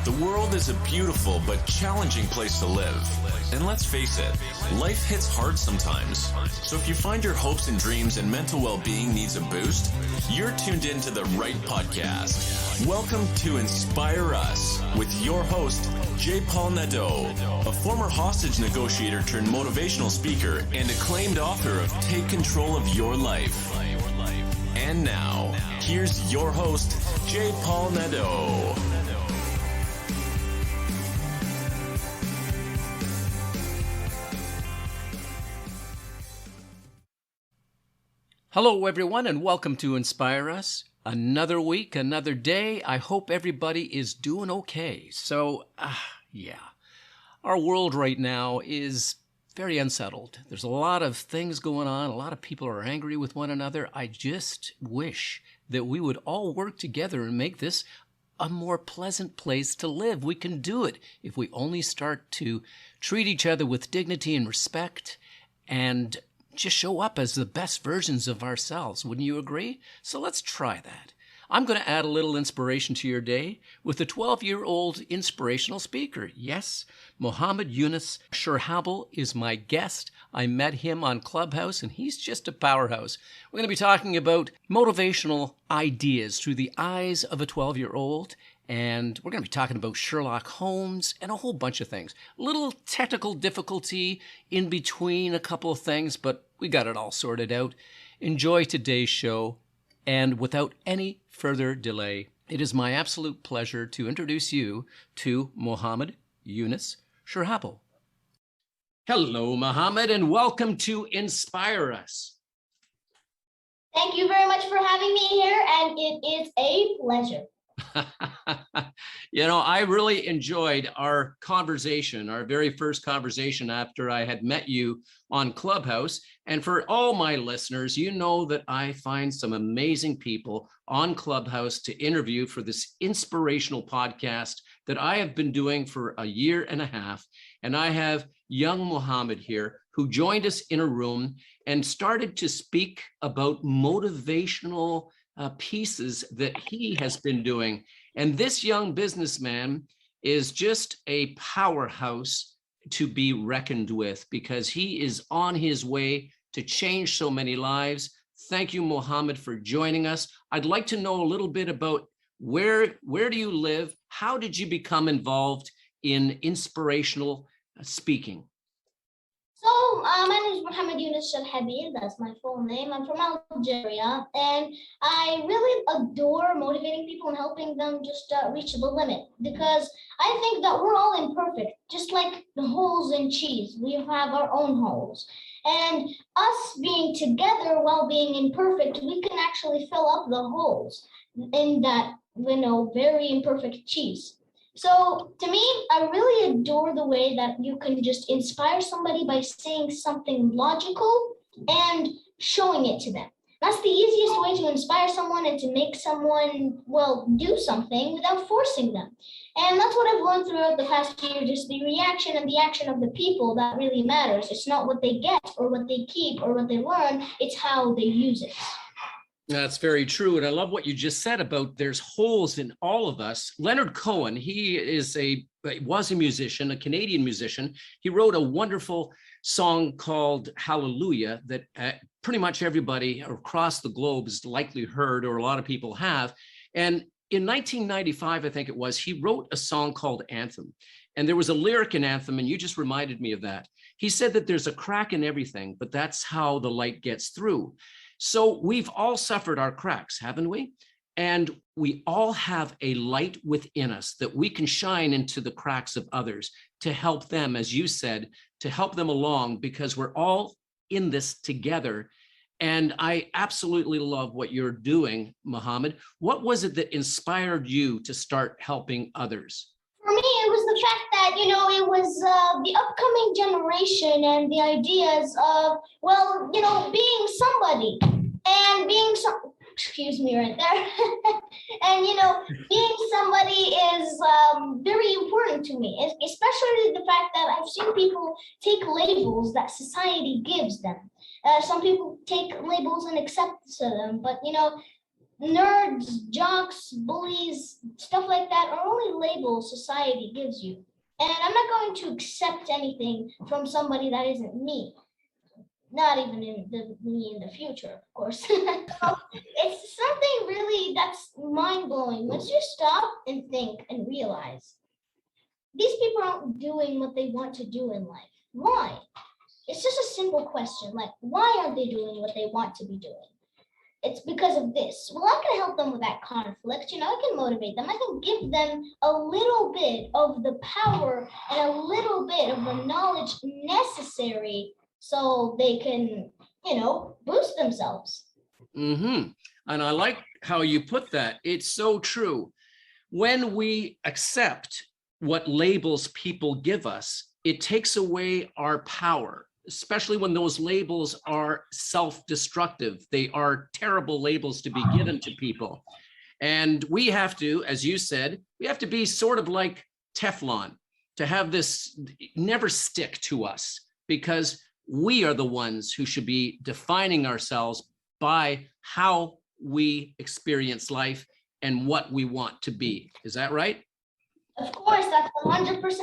The world is a beautiful but challenging place to live. And let's face it, life hits hard sometimes. So if you find your hopes and dreams and mental well-being needs a boost, you're tuned into the right podcast. Welcome to Inspire Us with your host, J. Paul Nadeau, a former hostage negotiator turned motivational speaker and acclaimed author of Take Control of Your Life. And now, here's your host, J. Paul Nadeau. Hello, everyone, and welcome to Inspire Us. Another week, another day. I hope everybody is doing okay. So, our world right now is very unsettled. There's a lot of things going on. A lot of people are angry with one another. I just wish that we would all work together and make this a more pleasant place to live. We can do it if we only start to treat each other with dignity and respect and just show up as the best versions of ourselves. Wouldn't you agree? So let's try that. I'm going to add a little inspiration to your day with a 12-year-old inspirational speaker. Yes, Mohamed Youness Sherhabil is my guest. I met him on Clubhouse, and he's just a powerhouse. We're going to be talking about motivational ideas through the eyes of a 12-year-old, and we're going to be talking about Sherlock Holmes and a whole bunch of things. Little technical difficulty in between a couple of things, but we got it all sorted out. Enjoy today's show, and without any further delay, it is my absolute pleasure to introduce you to Mohamed Youness Sherhabil. Hello, Mohamed, and welcome to Inspire Us. Thank you very much for having me here, and it is a pleasure. I really enjoyed our conversation, our very first conversation after I had met you on Clubhouse. And for all my listeners, you know that I find some amazing people on Clubhouse to interview for this inspirational podcast that I have been doing for a year and a half. And I have young Mohamed here who joined us in a room and started to speak about motivational pieces that he has been doing. And this young businessman is just a powerhouse to be reckoned with because he is on his way to change so many lives. Thank you, Mohamed, for joining us. I'd like to know a little bit about where do you live? How did you become involved in inspirational speaking? So, my name is Mohamed Youness Sherhabil. That's my full name. I'm from Algeria, and I really adore motivating people and helping them just reach the limit, because I think that we're all imperfect, just like the holes in cheese. We have our own holes, and us being together while being imperfect, we can actually fill up the holes in that, very imperfect cheese. So to me, I really adore the way that you can just inspire somebody by saying something logical and showing it to them. That's the easiest way to inspire someone and to make someone, do something without forcing them. And that's what I've learned throughout the past year, just the reaction and the action of the people that really matters. It's not what they get or what they keep or what they learn, it's how they use it. That's very true. And I love what you just said about there's holes in all of us. Leonard Cohen, he was a musician, a Canadian musician. He wrote a wonderful song called Hallelujah that pretty much everybody across the globe has likely heard, or a lot of people have. And in 1995, I think it was, he wrote a song called Anthem. And there was a lyric in Anthem, and you just reminded me of that. He said that there's a crack in everything, but that's how the light gets through. So we've all suffered our cracks, haven't we? And we all have a light within us that we can shine into the cracks of others to help them, as you said, to help them along, because we're all in this together. And I absolutely love what you're doing, Mohamed. What was it that inspired you to start helping others? For me, it was the fact that, it was the upcoming generation and the ideas of, being somebody and being excuse me right there. And, being somebody is very important to me, especially the fact that I've seen people take labels that society gives them. Some people take labels and accept them, but, nerds, jocks, bullies, stuff like that are only labels society gives you. And I'm not going to accept anything from somebody that isn't me. Not even me in the future, of course. So it's something really that's mind blowing. Once you stop and think and realize these people aren't doing what they want to do in life. Why? It's just a simple question like, why aren't they doing what they want to be doing? It's because of this. Well, I can help them with that conflict. I can motivate them. I can give them a little bit of the power and a little bit of the knowledge necessary so they can, boost themselves. Mm-hmm. And I like how you put that. It's so true. When we accept what labels people give us, it takes away our power, especially when those labels are self-destructive. They are terrible labels to be given to people. And we have to, as you said, we have to be sort of like Teflon, to have this never stick to us, because we are the ones who should be defining ourselves by how we experience life and what we want to be. Is that right? Of course, that's 100%.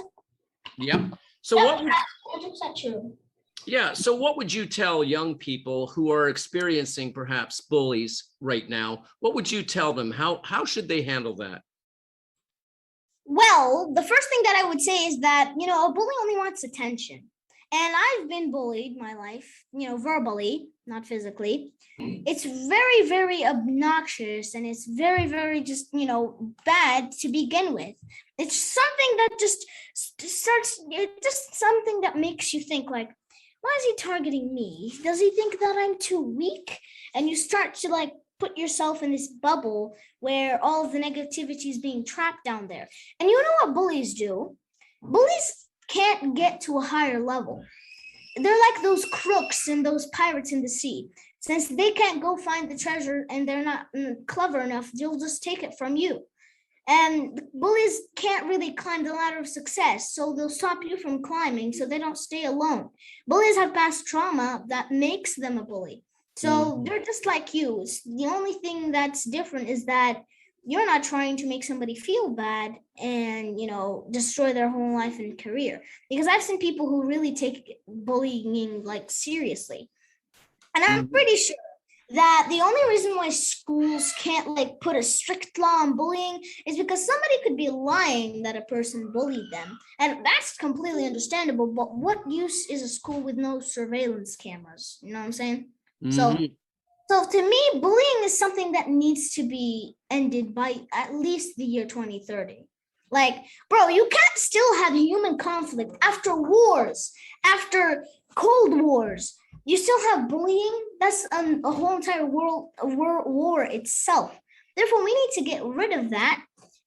Yep. So what would 100% true. Yeah. So what would you tell young people who are experiencing perhaps bullies right now? What would you tell them? How should they handle that? Well, the first thing that I would say is that, a bully only wants attention. And I've been bullied my life, verbally, not physically. It's very, very obnoxious, and it's very, very just, bad to begin with. It's something that just it's just something that makes you think like, why is he targeting me? Does he think that I'm too weak? And you start to like put yourself in this bubble where all of the negativity is being trapped down there. And you know what bullies do? Bullies can't get to a higher level. They're like those crooks and those pirates in the sea. Since they can't go find the treasure and they're not clever enough, they'll just take it from you. And bullies can't really climb the ladder of success, so they'll stop you from climbing so they don't stay alone. Bullies have past trauma that makes them a bully. So they're just like you. The only thing that's different is that you're not trying to make somebody feel bad and, destroy their whole life and career. Because I've seen people who really take bullying like seriously. And I'm pretty sure that the only reason why schools can't like put a strict law on bullying is because somebody could be lying that a person bullied them. And that's completely understandable. But what use is a school with no surveillance cameras? You know what I'm saying? Mm-hmm. So to me, bullying is something that needs to be ended by at least the year 2030. Like, bro, you can't still have human conflict after wars, after Cold Wars. You still have bullying. That's a whole entire war itself. Therefore, we need to get rid of that.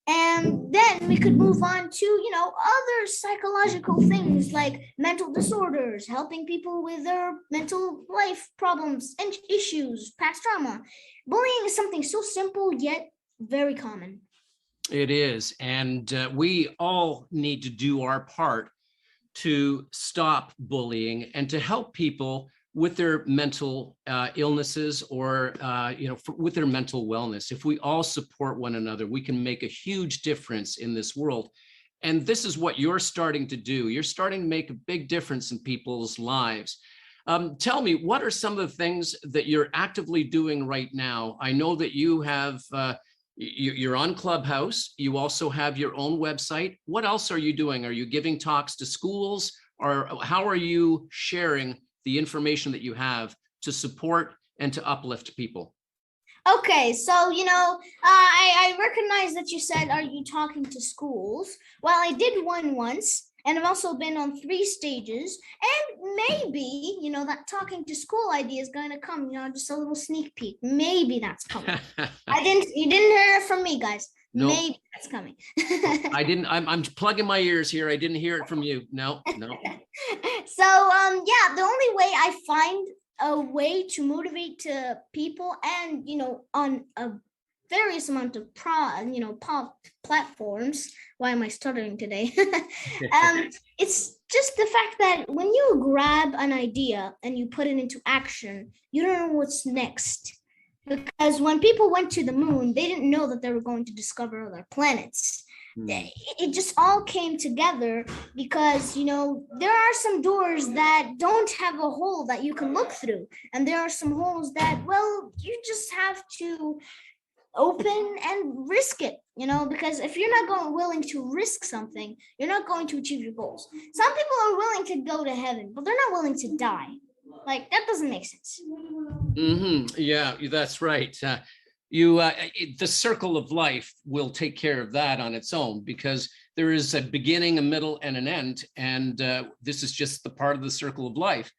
And then we could move on to, other psychological things like mental disorders, helping people with their mental life problems and issues, past trauma. Bullying is something so simple yet very common. It is. And we all need to do our part to stop bullying and to help people with their mental illnesses or, with their mental wellness. If we all support one another, we can make a huge difference in this world. And this is what you're starting to do. You're starting to make a big difference in people's lives. Tell me, what are some of the things that you're actively doing right now? I know that you have, you're on Clubhouse. You also have your own website. What else are you doing? Are you giving talks to schools, or how are you sharing the information that you have to support and to uplift people? Okay, so, I recognize that you said, are you talking to schools? Well, I did one once, and I've also been on 3 stages, and maybe, that talking to school idea is going to come, just a little sneak peek. Maybe that's coming. You didn't hear it from me, guys. No. Maybe that's coming. I didn't, I'm plugging my ears here. I didn't hear it from you. No. So, the only way I find a way to motivate people and, on a various amount of platforms. Why am I stuttering today? It's just the fact that when you grab an idea and you put it into action, you don't know what's next. Because when people went to the moon, they didn't know that they were going to discover other planets. It just all came together because, there are some doors that don't have a hole that you can look through. And there are some holes that, well, you just have to open and risk it, because if you're not willing to risk something, you're not going to achieve your goals. Some people are willing to go to heaven, but they're not willing to die. Like, that doesn't make sense. Yeah, that's right. The circle of life will take care of that on its own, because there is a beginning, a middle, and an end. And this is just the part of the circle of life.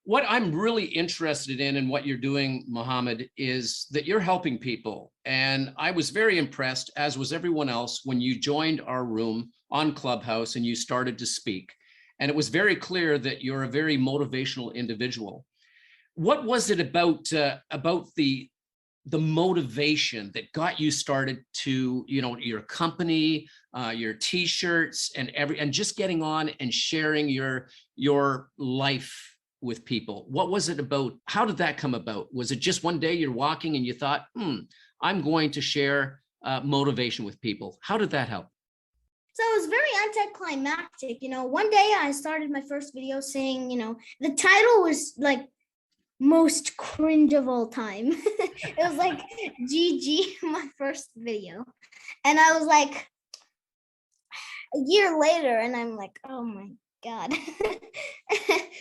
What I'm really interested in what you're doing, Mohamed, is that you're helping people. And I was very impressed, as was everyone else, when you joined our room on Clubhouse and you started to speak. And it was very clear that you're a very motivational individual. What was it about the motivation that got you started to, your company, your T-shirts, and just getting on and sharing your life with people? What was it about? How did that come about? Was it just one day you're walking and you thought, I'm going to share motivation with people? How did that help? So it was very anticlimactic. One day I started my first video saying, the title was like most cringe of all time. It was like GG, my first video. And I was like, a year later, and I'm like, oh my God.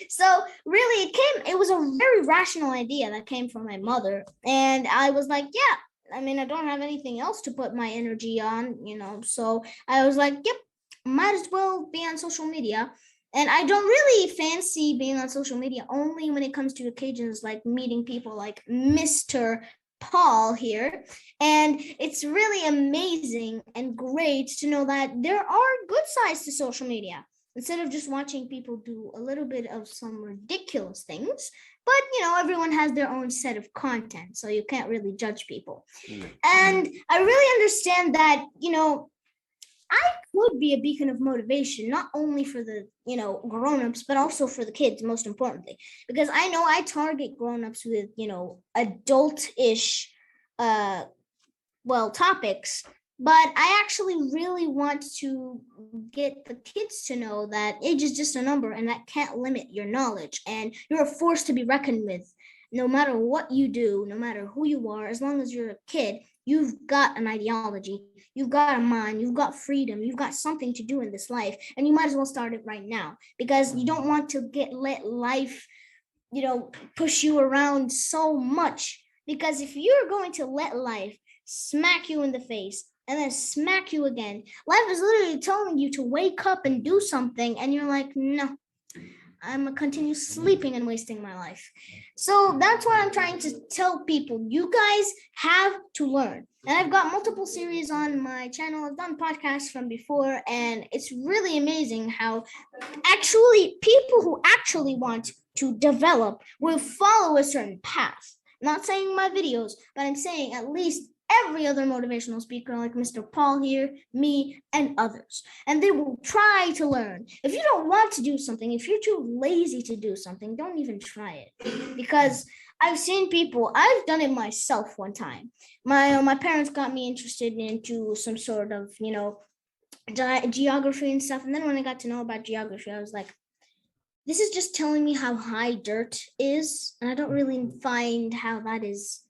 So really it was a very rational idea that came from my mother. And I was like, yeah, I don't have anything else to put my energy on, so I was like, yep, might as well be on social media. And I don't really fancy being on social media only when it comes to occasions like meeting people like Mr. Paul here. And it's really amazing and great to know that there are good sides to social media. Instead of just watching people do a little bit of some ridiculous things, but everyone has their own set of content, so you can't really judge people. And I really understand that, I could be a beacon of motivation, not only for the, grown-ups, but also for the kids, most importantly, because I know I target grown-ups with, adult-ish, topics. But I actually really want to get the kids to know that age is just a number and that can't limit your knowledge. And you're a force to be reckoned with. No matter what you do, no matter who you are, as long as you're a kid, you've got an ideology, you've got a mind, you've got freedom, you've got something to do in this life. And you might as well start it right now, because you don't want to let life, push you around so much. Because if you're going to let life smack you in the face, and then smack you again, life is literally telling you to wake up and do something, and you're like, no, I'm gonna continue sleeping and wasting my life. So that's what I'm trying to tell people. You guys have to learn. And I've got multiple series on my channel. I've done podcasts from before, and it's really amazing how actually people who actually want to develop will follow a certain path. I'm not saying my videos, but I'm saying at least every other motivational speaker like Mr. Paul here, me, and others. And they will try to learn. If you don't want to do something, if you're too lazy to do something, don't even try it. Because I've seen people, I've done it myself one time. My parents got me interested into some sort of, geography and stuff. And then when I got to know about geography, I was like, this is just telling me how high dirt is. And I don't really find how that is,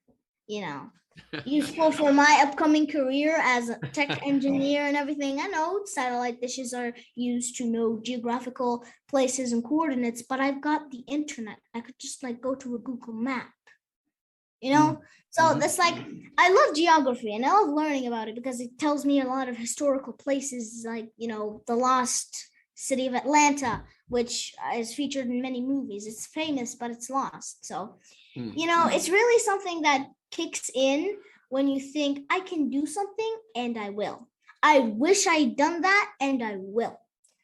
useful for my upcoming career as a tech engineer and everything. I know satellite dishes are used to know geographical places and coordinates, but I've got the internet. I could just go to a Google map, So that's I love geography and I love learning about it because it tells me a lot of historical places, the lost city of Atlanta, which is featured in many movies. It's famous, but it's lost. So, it's really something that kicks in when you think, I can do something and I will. I wish I'd done that and I will.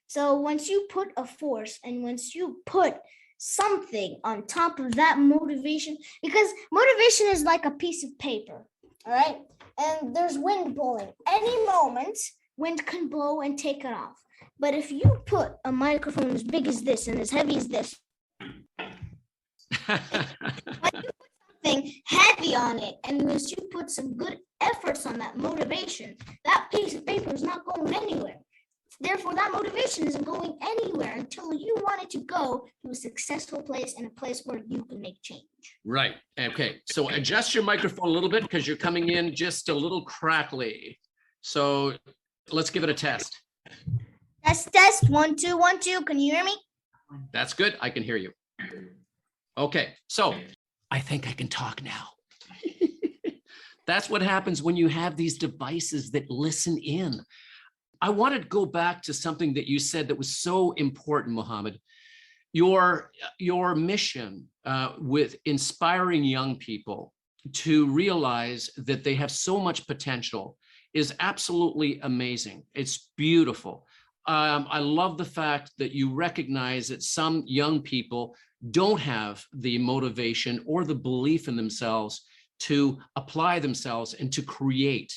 So once you put a force and once you put something on top of that motivation, because motivation is like a piece of paper, all right? And there's wind blowing. Any moment, wind can blow and take it off. But if you put a microphone as big as this and as heavy as this, something heavy on it, and once you put some good efforts on that motivation, that piece of paper is not going anywhere. Therefore, that motivation isn't going anywhere until you want it to go to a successful place and a place where you can make change. Right. Okay. So adjust your microphone a little bit because you're coming in just a little crackly. So let's give it a test. Test. 1 2 1 2. Can you hear me? That's good. I can hear you. Okay. So I think I can talk now. That's what happens when you have these devices that listen in. I want to go back to something that you said that was so important, Mohamed. Your mission with inspiring young people to realize that they have so much potential is absolutely amazing. It's beautiful. I love the fact that you recognize that some young people don't have the motivation or the belief in themselves to apply themselves and to create.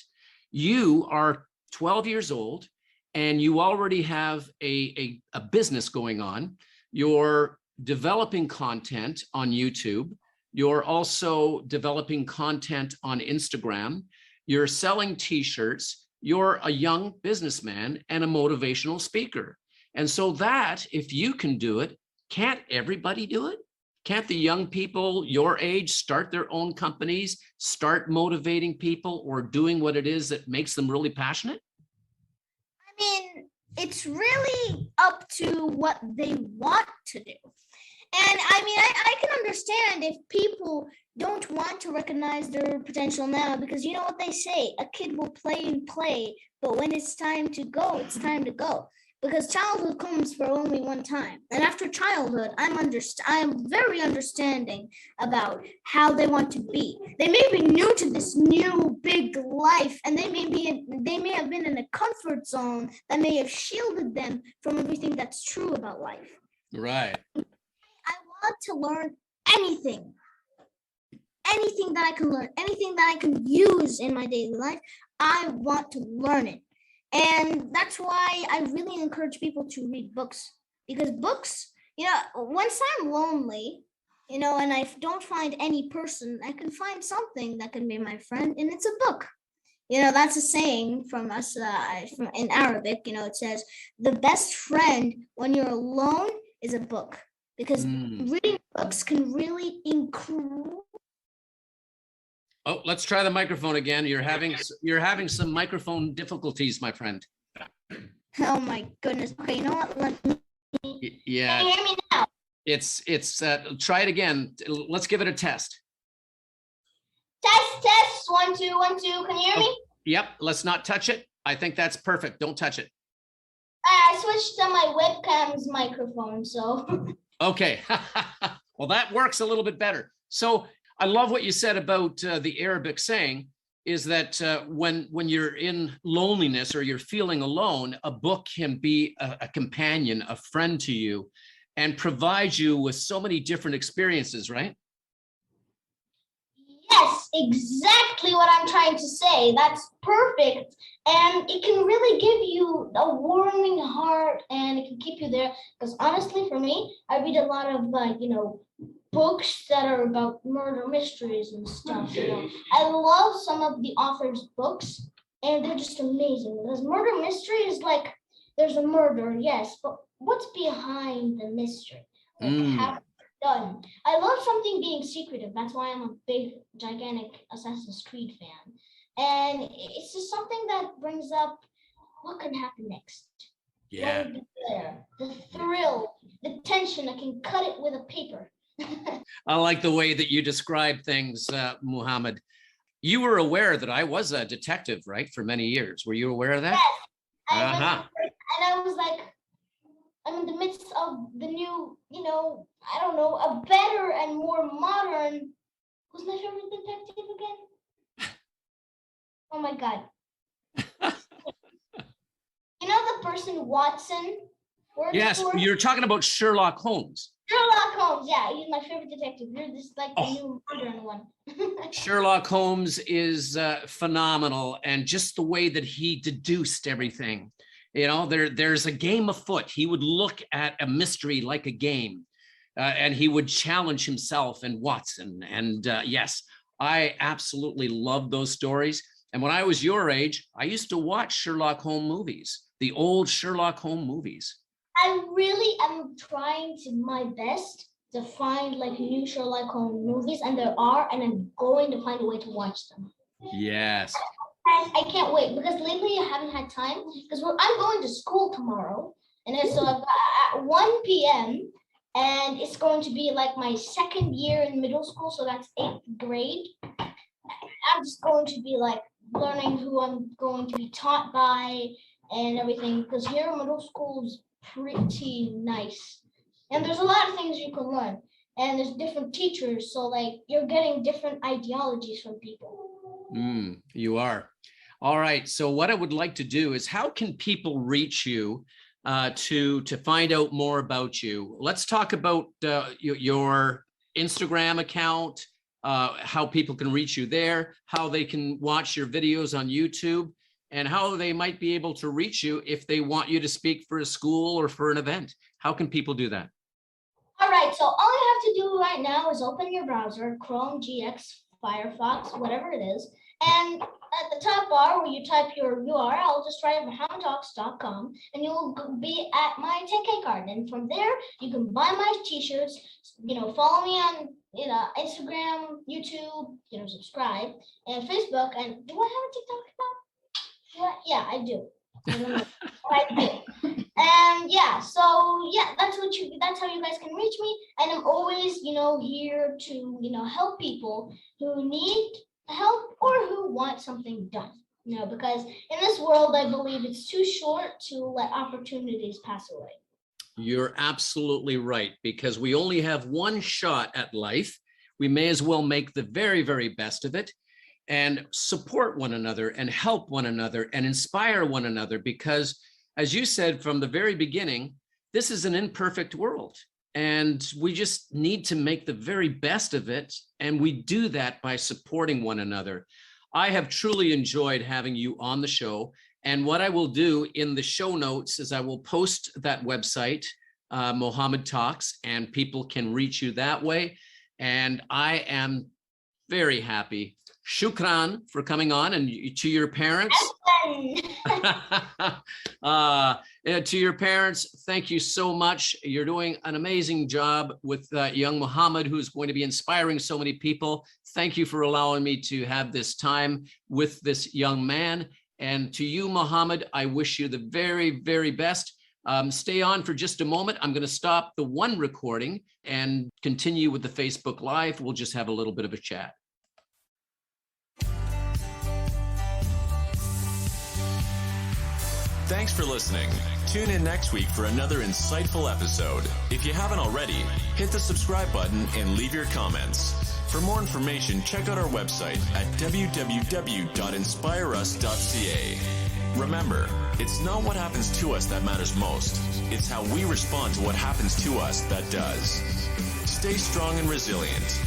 You are 12 years old and you already have a business going on. You're developing content on YouTube. You're also developing content on Instagram. You're selling t-shirts. You're a young businessman and a motivational speaker. And so that, if you can do it, can't everybody do it? Can't the young people your age start their own companies, start motivating people or doing what it is that makes them really passionate? I mean, it's really up to what they want to do. And I mean, I can understand if people don't want to recognize their potential now, because you know what they say, a kid will play and play, but when it's time to go, it's time to go. Because childhood comes for only one time. And after childhood, I'm very understanding about how they want to be. They may be new to this new big life, and they may have been in a comfort zone that may have shielded them from everything that's true about life. Right. I want to learn anything that I can learn, anything that I can use in my daily life. I want to learn it. And that's why I really encourage people to read books, because books, once I'm lonely, and I don't find any person, I can find something that can be my friend, and it's a book. That's a saying from us in Arabic. It says the best friend when you're alone is a book, because reading books can really increase. Oh, let's try the microphone again. You're having some microphone difficulties, my friend. Oh my goodness. Okay, you know what? Yeah. Can you hear me now? It's try it again. Let's give it a test. Test. 1 2 1 2. Can you hear me? Yep. Let's not touch it. I think that's perfect. Don't touch it. I switched to my webcam's microphone, so. Okay. Well, that works a little bit better. So I love what you said about the Arabic saying is that when you're in loneliness or you're feeling alone, a book can be a companion, a friend to you, and provide you with so many different experiences, right? Yes, exactly what I'm trying to say. That's perfect. And it can really give you a warming heart, and it can keep you there. Because honestly, for me, I read a lot of, books that are about murder mysteries and stuff. I love some of the authors' books, and they're just amazing. Because murder mystery is like, there's a murder, yes, but what's behind the mystery? How it's done. I love something being secretive. That's why I'm a big, gigantic Assassin's Creed fan. And it's just something that brings up what can happen next. Yeah. What would be there? The thrill, the tension. I can cut it with a paper. I like the way that you describe things, Mohamed. You were aware that I was a detective, right, for many years. Were you aware of that? Yes. And I was like, I'm in the midst of the new, I don't know, a better and more modern. Who's my favorite detective again? Oh my God. The person Watson works Yes, for? you're talking about Sherlock Holmes. Sherlock Holmes, yeah, he's my favorite detective. You're just like the new modern one. Sherlock Holmes is phenomenal, and just the way that he deduced everything. There's a game afoot. He would look at a mystery like a game. and he would challenge himself and Watson. And yes, I absolutely love those stories. And when I was your age, I used to watch Sherlock Holmes movies, the old Sherlock Holmes movies. I really am trying to my best to find like new Sherlock Holmes movies, and there are, and I'm going to find a way to watch them. Yes. And I can't wait because lately I haven't had time because I'm going to school tomorrow, and then so I've got at 1 p.m. and it's going to be like my second year in middle school, so that's 8th grade. I'm just going to be like learning who I'm going to be taught by and everything, because here middle school is pretty nice. And there's a lot of things you can learn. And there's different teachers, so like you're getting different ideologies from people. You are. All right. So what I would like to do is, how can people reach you to find out more about you? Let's talk about your Instagram account, how people can reach you there, how they can watch your videos on YouTube, and how they might be able to reach you if they want you to speak for a school or for an event. How can people do that? All right, so all you have to do right now is open your browser, Chrome, GX, Firefox, whatever it is, and at the top bar where you type your URL, just write MohamedTalks.com, and you'll be at my 10K card. And from there, you can buy my t-shirts, follow me on Instagram, YouTube, subscribe, and Facebook. And do I have a TikTok account? Yeah, I do. I don't know. I do. And that's how you guys can reach me. And I'm always, here to, help people who need help or who want something done. Because in this world, I believe it's too short to let opportunities pass away. You're absolutely right, because we only have one shot at life. We may as well make the very, very best of it, and support one another and help one another and inspire one another, because as you said from the very beginning, this is an imperfect world and we just need to make the very best of it. And we do that by supporting one another. I have truly enjoyed having you on the show. And what I will do in the show notes is I will post that website, Mohamed Talks, and people can reach you that way. And I am very happy. Shukran for coming on, and to your parents. To your parents, thank you so much. You're doing an amazing job with young Mohamed, who's going to be inspiring so many people. Thank you for allowing me to have this time with this young man. And to you, Mohamed, I wish you the very, very best. Stay on for just a moment. I'm going to stop the one recording and continue with the Facebook Live. We'll just have a little bit of a chat. Thanks for listening. Tune in next week for another insightful episode. If you haven't already, hit the subscribe button and leave your comments. For more information, check out our website at www.inspireus.ca. Remember, it's not what happens to us that matters most. It's how we respond to what happens to us that does. Stay strong and resilient.